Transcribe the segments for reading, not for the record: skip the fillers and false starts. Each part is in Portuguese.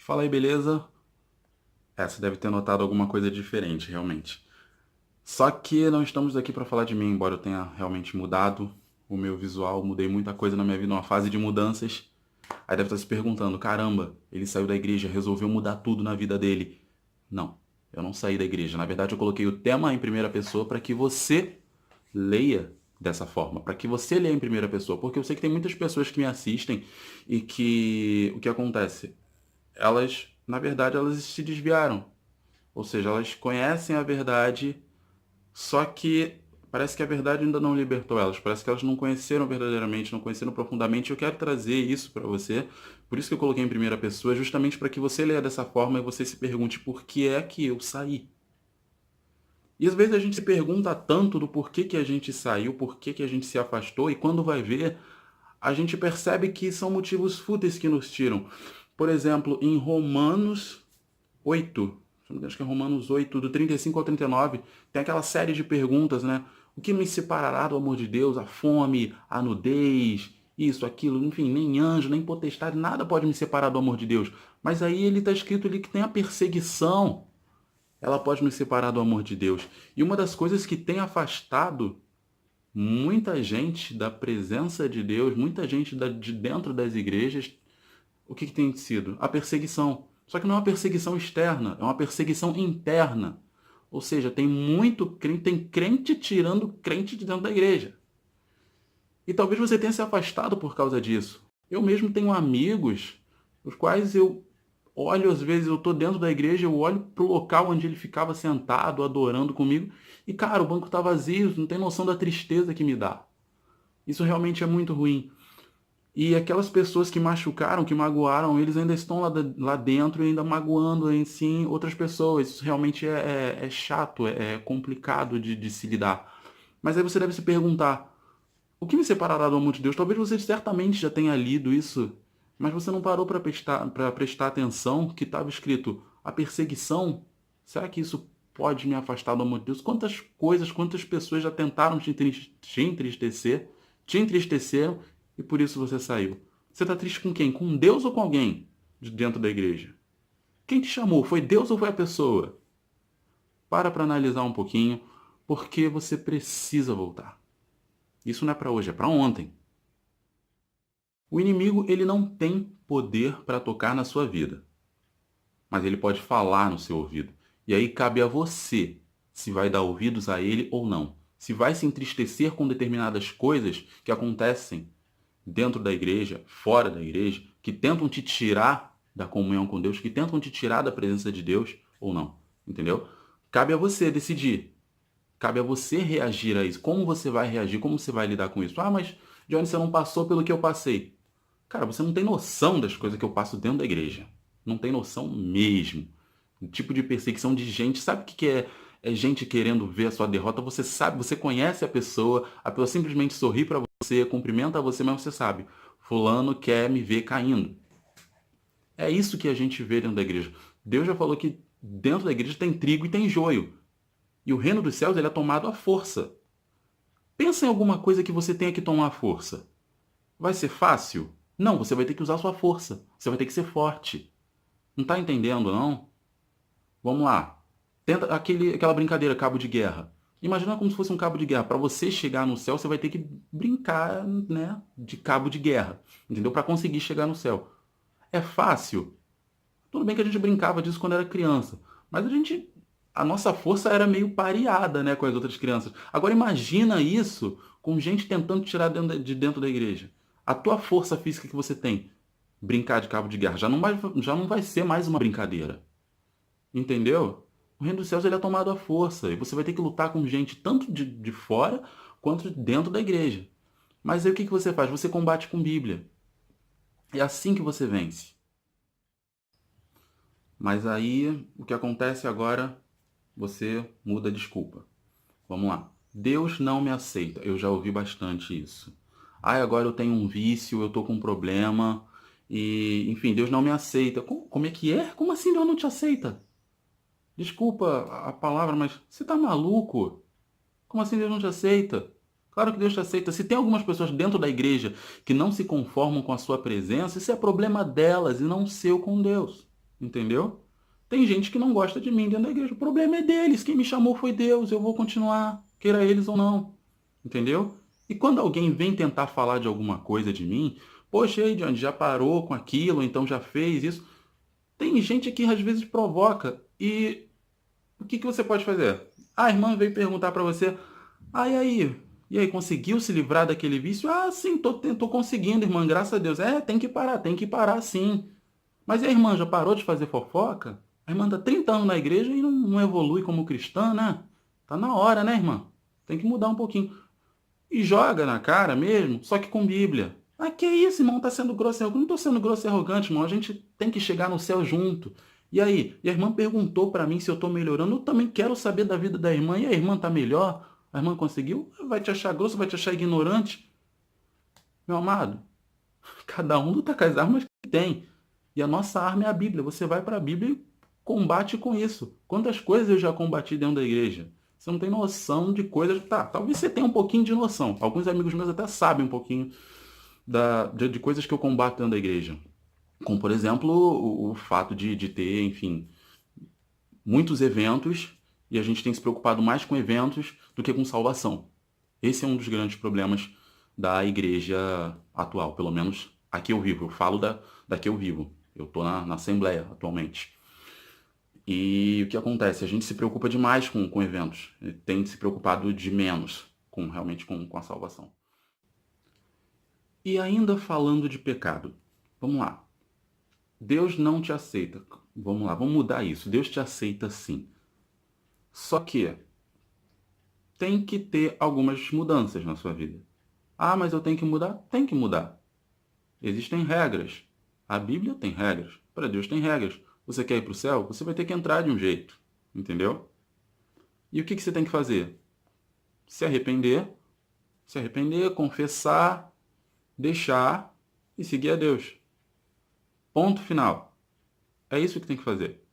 Fala aí, beleza? Você deve ter notado alguma coisa diferente, realmente. Só que não estamos aqui para falar de mim, embora eu tenha realmente mudado o meu visual, mudei muita coisa na minha vida, uma fase de mudanças. Aí deve estar se perguntando, caramba, ele saiu da igreja, resolveu mudar tudo na vida dele. Não, eu não saí da igreja. Na verdade, eu coloquei o tema em primeira pessoa para que você leia dessa forma, para que você leia em primeira pessoa, porque eu sei que tem muitas pessoas que me assistem e que o que acontece? Elas, na verdade, elas se desviaram. Ou seja, elas conhecem a verdade, só que parece que a verdade ainda não libertou elas. Parece que elas não conheceram verdadeiramente, não conheceram profundamente. Eu quero trazer isso para você. Por isso que eu coloquei em primeira pessoa, justamente para que você leia dessa forma e você se pergunte por que é que eu saí. E às vezes a gente se pergunta tanto do porquê que a gente saiu, porquê que a gente se afastou, e quando vai ver, a gente percebe que são motivos fúteis que nos tiram. Por exemplo, em Romanos 8, acho que é Romanos 8, do 35 ao 39, tem aquela série de perguntas, né? O que me separará do amor de Deus? A fome, a nudez, isso, aquilo, enfim, nem anjo, nem potestade, nada pode me separar do amor de Deus. Mas aí ele está escrito ali que tem a perseguição, ela pode nos separar do amor de Deus. E uma das coisas que tem afastado muita gente da presença de Deus, muita gente de dentro das igrejas, o que tem sido? A perseguição. Só que não é uma perseguição externa, é uma perseguição interna. Ou seja, tem muito crente, tem crente tirando crente de dentro da igreja. E talvez você tenha se afastado por causa disso. Eu mesmo tenho amigos, os quais eu olho, às vezes eu estou dentro da igreja, eu olho para o local onde ele ficava sentado, adorando comigo, e cara, o banco está vazio, não tem noção da tristeza que me dá. Isso realmente é muito ruim. E aquelas pessoas que machucaram, que magoaram, eles ainda estão lá dentro e ainda magoando em si outras pessoas. Isso realmente é chato, é complicado de se lidar. Mas aí você deve se perguntar, o que me separará do amor de Deus? Talvez você certamente já tenha lido isso, mas você não parou para prestar atenção que estava escrito a perseguição. Será que isso pode me afastar do amor de Deus? Quantas coisas, quantas pessoas já tentaram te entristecer, te entristeceram e por isso você saiu? Você está triste com quem? Com Deus ou com alguém de dentro da igreja? Quem te chamou? Foi Deus ou foi a pessoa? Para analisar um pouquinho, porque você precisa voltar. Isso não é para hoje, é para ontem. O inimigo, ele não tem poder para tocar na sua vida, mas ele pode falar no seu ouvido. E aí cabe a você se vai dar ouvidos a ele ou não. Se vai se entristecer com determinadas coisas que acontecem dentro da igreja, fora da igreja, que tentam te tirar da comunhão com Deus, que tentam te tirar da presença de Deus ou não. Entendeu? Cabe a você decidir. Cabe a você reagir a isso. Como você vai reagir? Como você vai lidar com isso? Ah, mas Johnny, você não passou pelo que eu passei. Cara, você não tem noção das coisas que eu passo dentro da igreja. Não tem noção mesmo. O tipo de perseguição de gente. Sabe o que é? É gente querendo ver a sua derrota. Você sabe, você conhece a pessoa simplesmente sorri para você, cumprimenta você, mas você sabe, fulano quer me ver caindo. É isso que a gente vê dentro da igreja. Deus já falou que dentro da igreja tem trigo e tem joio. E o reino dos céus ele é tomado à força. Pensa em alguma coisa que você tenha que tomar à força. Vai ser fácil? Não, você vai ter que usar sua força. Você vai ter que ser forte. Não tá entendendo, não? Vamos lá. Tenta aquela brincadeira, cabo de guerra. Imagina como se fosse um cabo de guerra. Para você chegar no céu, você vai ter que brincar, né, de cabo de guerra, entendeu? Para conseguir chegar no céu. É fácil? Tudo bem que a gente brincava disso quando era criança, mas a nossa força era meio pareada, né, com as outras crianças. Agora imagina isso com gente tentando tirar de dentro da igreja. A tua força física que você tem, brincar de cabo de guerra, já não vai ser mais uma brincadeira. Entendeu? O reino dos céus ele é tomado à força e você vai ter que lutar com gente tanto de fora quanto de dentro da igreja. Mas aí o que você faz? Você combate com Bíblia. É assim que você vence. Mas aí o que acontece agora, você muda a desculpa. Vamos lá. Deus não me aceita. Eu já ouvi bastante isso. Agora eu tenho um vício, eu tô com um problema e, enfim, Deus não me aceita. Como é que é? Como assim Deus não te aceita? Desculpa a palavra, mas você tá maluco? Como assim Deus não te aceita? Claro que Deus te aceita. Se tem algumas pessoas dentro da igreja que não se conformam com a sua presença, isso é problema delas e não seu com Deus. entendeu? Tem gente que não gosta de mim dentro da igreja. O problema é deles. Quem me chamou foi Deus. Eu vou continuar, queira eles ou não. Entendeu? E quando alguém vem tentar falar de alguma coisa de mim, poxa, aí, Johnny, já parou com aquilo, então já fez isso. Tem gente que às vezes provoca. E o que você pode fazer? A irmã veio perguntar para você, ah, e aí, conseguiu se livrar daquele vício? Ah, sim, tô conseguindo, irmã, graças a Deus. É, tem que parar sim. Mas e a irmã já parou de fazer fofoca? A irmã tá 30 anos na igreja e não evolui como cristã, né? Tá na hora, né, irmã? Tem que mudar um pouquinho. E joga na cara mesmo, só que com Bíblia. Ah, que isso, irmão, tá sendo grosso e arrogante. Não tô sendo grosso e arrogante, irmão. A gente tem que chegar no céu junto. E aí? E a irmã perguntou pra mim se eu tô melhorando. Eu também quero saber da vida da irmã. E a irmã tá melhor? A irmã conseguiu? Vai te achar grosso, vai te achar ignorante? Meu amado, cada um luta com as armas que tem. E a nossa arma é a Bíblia. Você vai para a Bíblia e combate com isso. Quantas coisas eu já combati dentro da igreja? Você não tem noção de coisas. Tá, talvez você tenha um pouquinho de noção. Alguns amigos meus até sabem um pouquinho de coisas que eu combato dentro da igreja. Como, por exemplo, o fato de ter, enfim, muitos eventos e a gente tem se preocupado mais com eventos do que com salvação. Esse é um dos grandes problemas da igreja atual, pelo menos aqui eu vivo. Eu falo da que eu vivo. Eu estou na Assembleia atualmente. E o que acontece? A gente se preocupa demais com eventos. E tem se preocupado de menos realmente com a salvação. E ainda falando de pecado. Vamos lá. Deus não te aceita. Vamos lá, vamos mudar isso. Deus te aceita sim. Só que tem que ter algumas mudanças na sua vida. Ah, mas eu tenho que mudar? Tem que mudar. Existem regras. A Bíblia tem regras. Para Deus tem regras. Você quer ir para o céu? Você vai ter que entrar de um jeito. Entendeu? E o que você tem que fazer? Se arrepender, confessar, deixar e seguir a Deus. Ponto final. É isso que tem que fazer.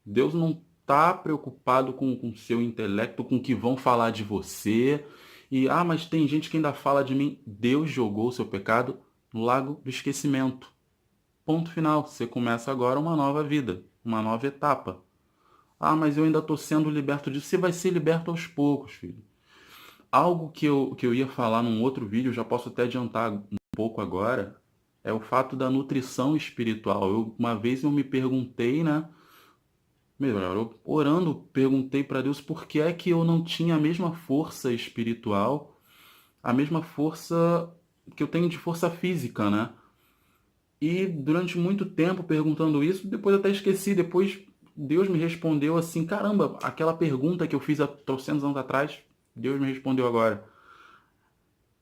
Deus não está preocupado com o seu intelecto, com o que vão falar de você. E, mas tem gente que ainda fala de mim. Deus jogou o seu pecado no lago do esquecimento. Ponto final. Você começa agora uma nova vida, uma nova etapa. Ah, mas eu ainda estou sendo liberto disso. Você vai ser liberto aos poucos, filho. Algo que eu ia falar num outro vídeo, já posso até adiantar um pouco agora, é o fato da nutrição espiritual. Uma vez eu me perguntei, né? Melhor, eu orando, perguntei para Deus por que é que eu não tinha a mesma força espiritual, a mesma força que eu tenho de força física, né? E durante muito tempo perguntando isso, depois eu até esqueci, depois Deus me respondeu assim, caramba, aquela pergunta que eu fiz há trocentos anos atrás, Deus me respondeu agora.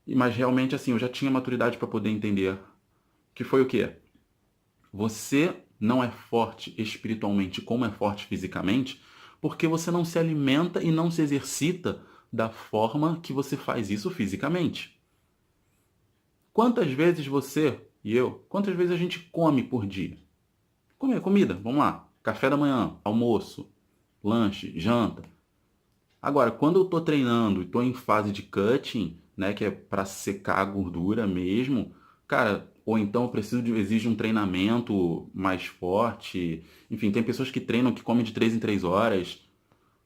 Mas realmente assim, eu já tinha maturidade para poder entender. Que foi o quê? Você não é forte espiritualmente como é forte fisicamente, porque você não se alimenta e não se exercita da forma que você faz isso fisicamente. Quantas vezes você e eu, quantas vezes a gente come por dia? Comer comida, vamos lá. Café da manhã, almoço, lanche, janta. Agora, quando eu estou treinando e estou em fase de cutting, né, que é para secar a gordura mesmo, cara, ou então eu exige um treinamento mais forte. Enfim, tem pessoas que treinam que comem de 3 em 3 horas.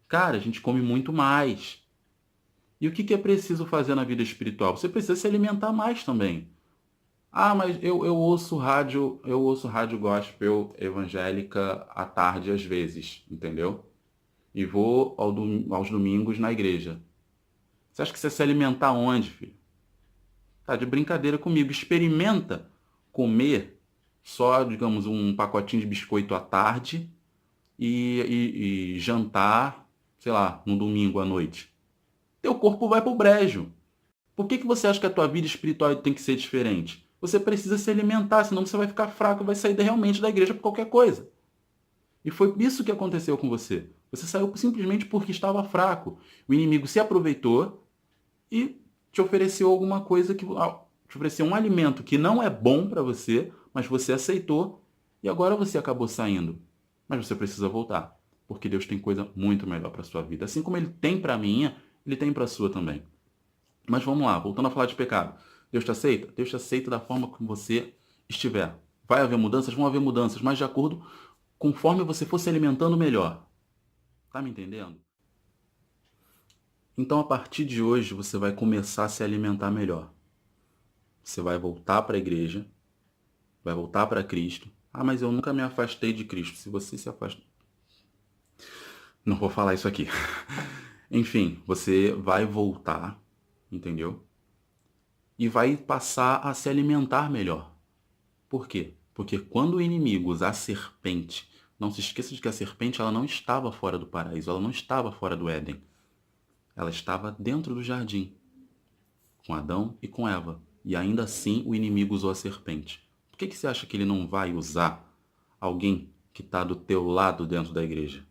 Cara, a gente come muito mais. E o que é preciso fazer na vida espiritual? Você precisa se alimentar mais também. Ah, mas eu ouço rádio gospel evangélica à tarde às vezes, entendeu? E vou aos domingos na igreja. Você acha que você se alimentar onde, filho? Tá de brincadeira comigo. Experimenta comer só, digamos, um pacotinho de biscoito à tarde e jantar, sei lá, no domingo à noite. Teu corpo vai pro brejo. Por que você acha que a tua vida espiritual tem que ser diferente? Você precisa se alimentar, senão você vai ficar fraco e vai sair realmente da igreja por qualquer coisa. E foi isso que aconteceu com você. Você saiu simplesmente porque estava fraco. O inimigo se aproveitou e te ofereceu alguma coisa te ofereceu um alimento que não é bom para você, mas você aceitou e agora você acabou saindo. Mas você precisa voltar, porque Deus tem coisa muito melhor para sua vida. Assim como ele tem para a minha, ele tem para a sua também. Mas vamos lá, voltando a falar de pecado. Deus te aceita? Deus te aceita da forma como você estiver. Vai haver mudanças? Vão haver mudanças, mas de acordo conforme você for se alimentando melhor. Tá me entendendo? Então, a partir de hoje, você vai começar a se alimentar melhor. Você vai voltar para a igreja, vai voltar para Cristo. Ah, mas eu nunca me afastei de Cristo. Se você se afastou... Não vou falar isso aqui. Enfim, você vai voltar, entendeu? E vai passar a se alimentar melhor. Por quê? Porque quando o inimigo usar a serpente, não se esqueça de que a serpente ela não estava fora do paraíso, ela não estava fora do Éden. Ela estava dentro do jardim, com Adão e com Eva. E ainda assim o inimigo usou a serpente. Por que você acha que ele não vai usar alguém que está do teu lado dentro da igreja?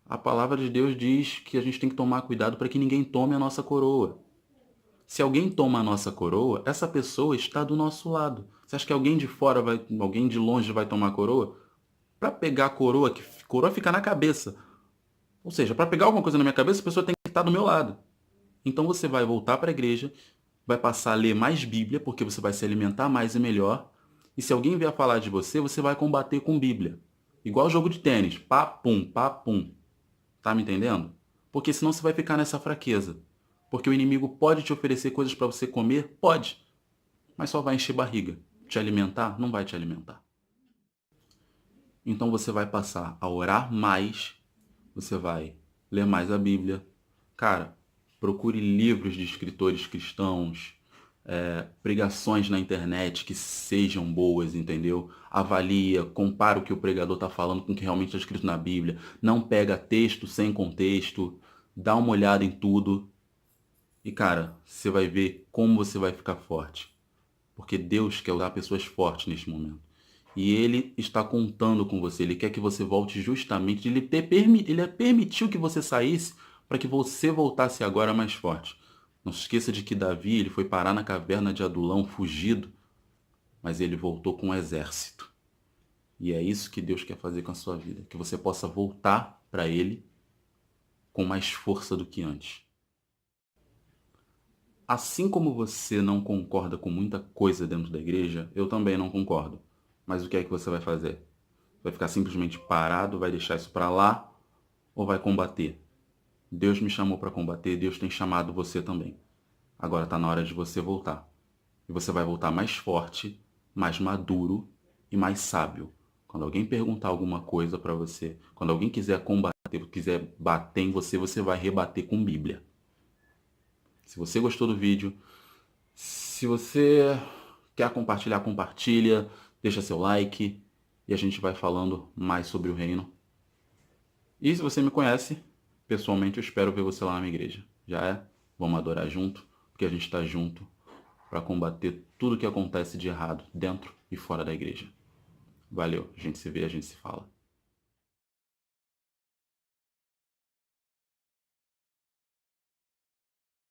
A palavra de Deus diz que a gente tem que tomar cuidado para que ninguém tome a nossa coroa. Se alguém toma a nossa coroa, essa pessoa está do nosso lado. Você acha que alguém de fora alguém de longe vai tomar a coroa? Para pegar a coroa, que coroa fica na cabeça. Ou seja, para pegar alguma coisa na minha cabeça, a pessoa tem que estar do meu lado. Então você vai voltar para a igreja, vai passar a ler mais Bíblia, porque você vai se alimentar mais e melhor. E se alguém vier falar de você, você vai combater com Bíblia. Igual jogo de tênis, pá, pum, pá, pum. Tá me entendendo? Porque senão você vai ficar nessa fraqueza. Porque o inimigo pode te oferecer coisas para você comer? Pode. Mas só vai encher barriga. Te alimentar? Não vai te alimentar. Então você vai passar a orar mais, você vai ler mais a Bíblia. Cara, procure livros de escritores cristãos, pregações na internet que sejam boas, entendeu? Avalia, compara o que o pregador está falando com o que realmente está escrito na Bíblia. Não pega texto sem contexto, dá uma olhada em tudo. E cara, você vai ver como você vai ficar forte. Porque Deus quer usar pessoas fortes neste momento. E Ele está contando com você. Ele quer que você volte justamente. Ele permitiu que você saísse para que você voltasse agora mais forte. Não se esqueça de que Davi ele foi parar na caverna de Adulão fugido, mas ele voltou com um exército. E é isso que Deus quer fazer com a sua vida. Que você possa voltar para Ele com mais força do que antes. Assim como você não concorda com muita coisa dentro da igreja, eu também não concordo. Mas o que é que você vai fazer? Vai ficar simplesmente parado, vai deixar isso para lá ou vai combater? Deus me chamou para combater, Deus tem chamado você também. Agora está na hora de você voltar. E você vai voltar mais forte, mais maduro e mais sábio. Quando alguém perguntar alguma coisa para você, quando alguém quiser combater, quiser bater em você, você vai rebater com Bíblia. Se você gostou do vídeo, se você quer compartilhar, compartilha, deixa seu like e a gente vai falando mais sobre o reino. E se você me conhece, pessoalmente eu espero ver você lá na minha igreja. Já é? Vamos adorar junto, porque a gente está junto para combater tudo que acontece de errado dentro e fora da igreja. Valeu, a gente se vê, a gente se fala.